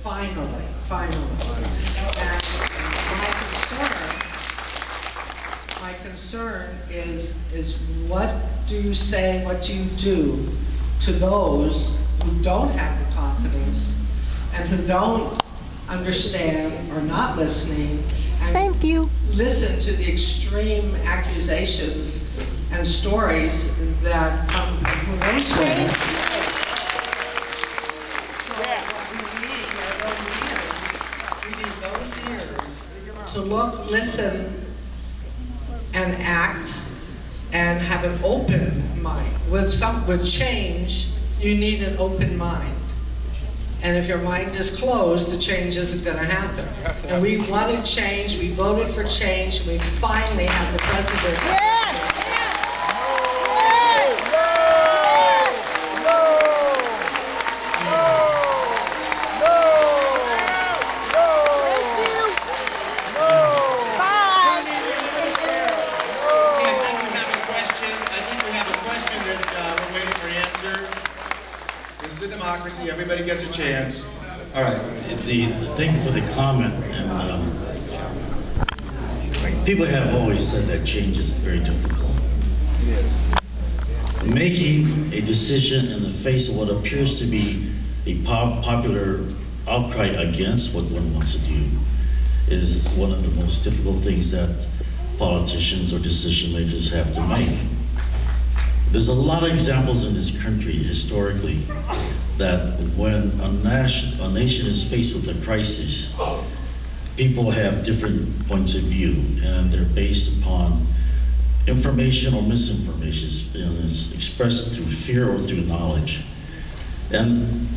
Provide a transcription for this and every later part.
Finally. And my concern is what do you say, what do you do to those who don't have the confidence and who don't understand or not listening and Thank you. listen to the extreme accusations and stories that come from who knows where. We need those ears to look, listen, and act, and have an open mind. With change, you need an open mind. And if your mind is closed, the change isn't going to happen. And we wanted change, we voted for change, and we finally have the president. Democracy, everybody gets a chance. All right. Thank you for the comment. And people have always said that change is very difficult. Making a decision in the face of what appears to be a popular outcry against what one wants to do is one of the most difficult things that politicians or decision makers have to make. There's a lot of examples in this country historically that when a nation is faced with a crisis, people have different points of view, and they're based upon information or misinformation, and it's expressed through fear or through knowledge. And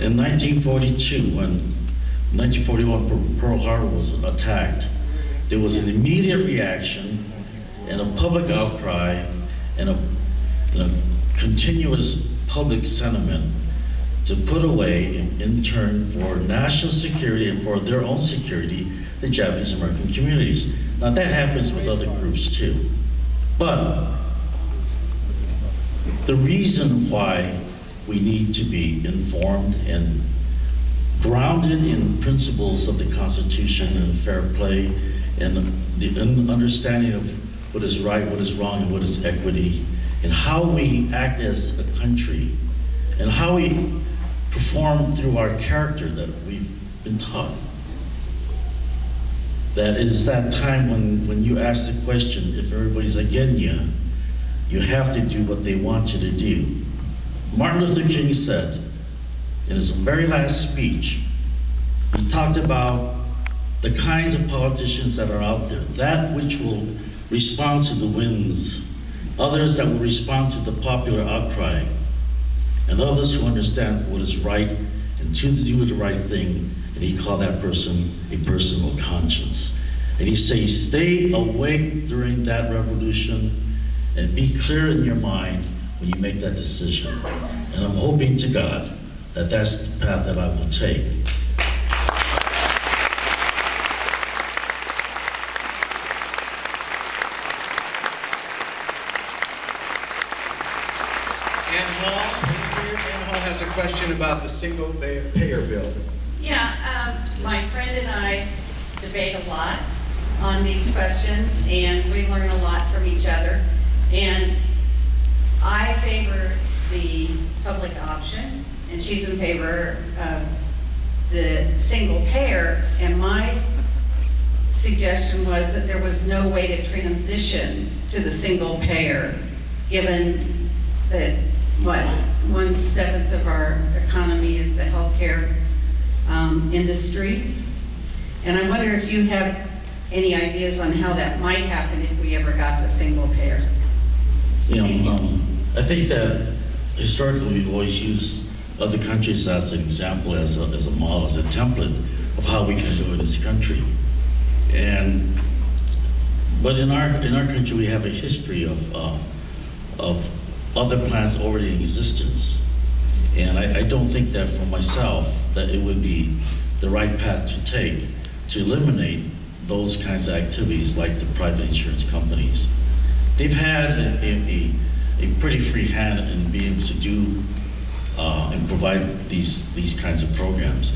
in 1942, when 1941 Pearl Harbor was attacked, there was an immediate reaction and a public outcry and a continuous public sentiment to put away, in turn, for national security and for their own security, the Japanese American communities. Now that happens with other groups too. But the reason why we need to be informed and grounded in principles of the Constitution and fair play and the understanding of what is right, what is wrong, and what is equity, and how we act as a country, and how we perform through our character that we've been taught. That it is that time when you ask the question, if everybody's against you, you have to do what they want you to do. Martin Luther King said, in his very last speech, he talked about the kinds of politicians that are out there, that which will respond to the winds, others that will respond to the popular outcry, and others who understand what is right and to do the right thing, and he called that person a person of conscience. And he says, stay awake during that revolution and be clear in your mind when you make that decision. And I'm hoping to God that that's the path that I will take. Ann Hall has a question about the single payer bill. Yeah, my friend and I debate a lot on these questions, and we learn a lot from each other. And I favor the public option, and she's in favor of the single payer. And my suggestion was that there was no way to transition to the single payer, given that, what, 1/7 of our economy is the healthcare industry. And I wonder if you have any ideas on how that might happen if we ever got to single payer. I think that historically we've always used other countries as an example, as a model, as a template of how we can do it in this country. But in our country we have a history of other plans already in existence. And I don't think that for myself that it would be the right path to take to eliminate those kinds of activities like the private insurance companies. They've had a pretty free hand in being able to do and provide these kinds of programs.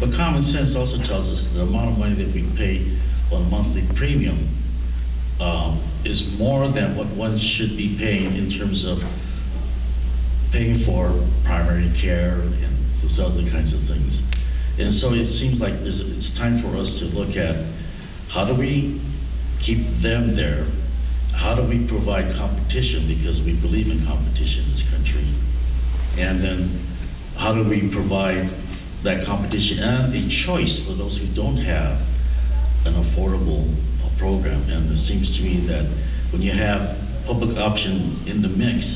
But common sense also tells us the amount of money that we pay on a monthly premium is more than what one should be paying in terms of paying for primary care and those other kinds of things. And so it seems like it's time for us to look at how do we keep them there? How do we provide competition, because we believe in competition in this country? And then how do we provide that competition and a choice for those who don't have an affordable program? And it seems to me that when you have public option in the mix,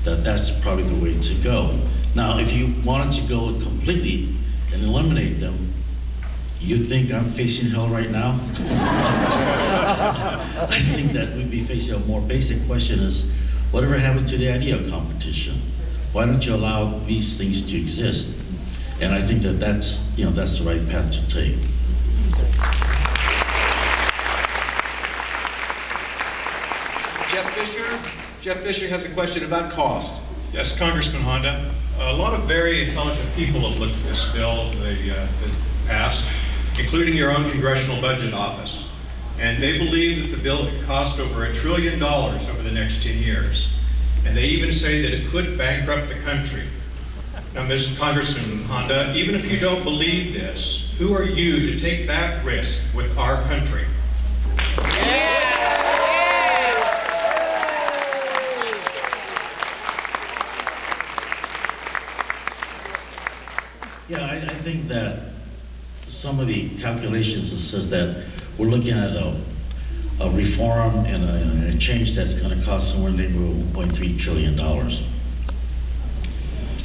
that's probably the way to go. Now, if you wanted to go completely and eliminate them, you think I'm facing hell right now? I think that we'd be facing a more basic question is, whatever happened to the idea of competition? Why don't you allow these things to exist? And I think that's the right path to take. Jeff Fisher has a question about cost. Yes, Congressman Honda. A lot of very intelligent people have looked at this bill that passed, including your own Congressional Budget Office. And they believe that the bill could cost over $1 trillion over the next 10 years. And they even say that it could bankrupt the country. Now, Mr. Congressman Honda, even if you don't believe this, who are you to take that risk with our country? Yeah, I think that some of the calculations that says that we're looking at a reform and a change that's going to cost somewhere in the neighborhood of $1.3 trillion.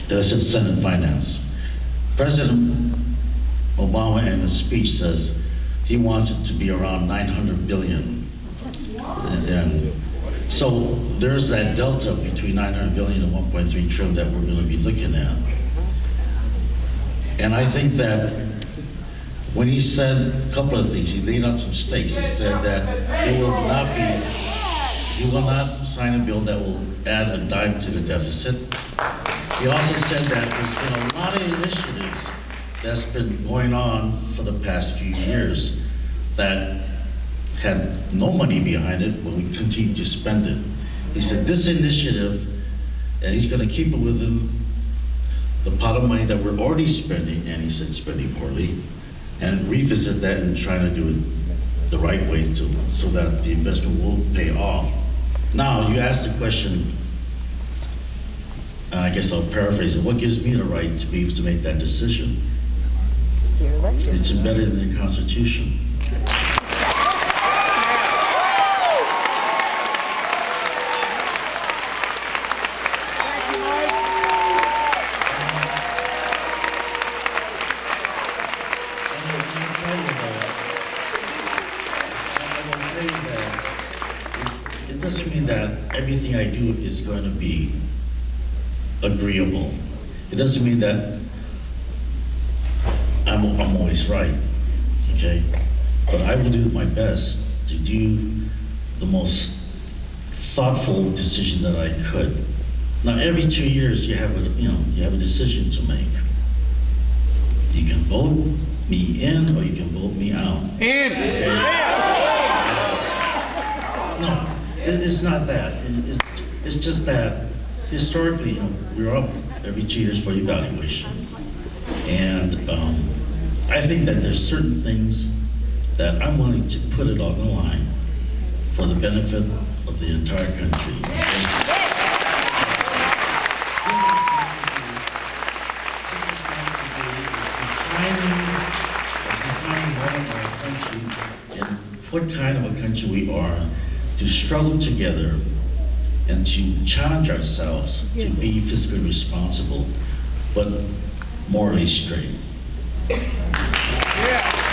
That's in Senate Finance. President Obama in his speech says he wants it to be around $900 billion. And so there's that delta between $900 billion and $1.3 trillion that we're going to be looking at. And I think that when he said a couple of things, he laid out some stakes. He said that he will not sign a bill that will add a dime to the deficit. He also said that there's been a lot of initiatives that's been going on for the past few years that had no money behind it, but we continue to spend it. He said this initiative, and he's going to keep it within the pot of money that we're already spending, and he said spending poorly, and revisit that and try to do it the right way so that the investment will pay off. Now, you asked the question, I guess I'll paraphrase it, what gives me the right to be able to make that decision? It's embedded in the Constitution. It doesn't mean that everything I do is going to be agreeable. It doesn't mean that I'm always right, okay? But I will do my best to do the most thoughtful decision that I could. Now, every 2 years you have a decision to make. You can vote me in or you can vote me out. Okay? No, it's not that. It's just that historically, we're up every 2 years for evaluation. And I think that there's certain things that I'm willing to put it on the line for the benefit of the entire country. And what kind of a country we are to struggle together and to challenge ourselves to be fiscally responsible, but morally straight. Yeah.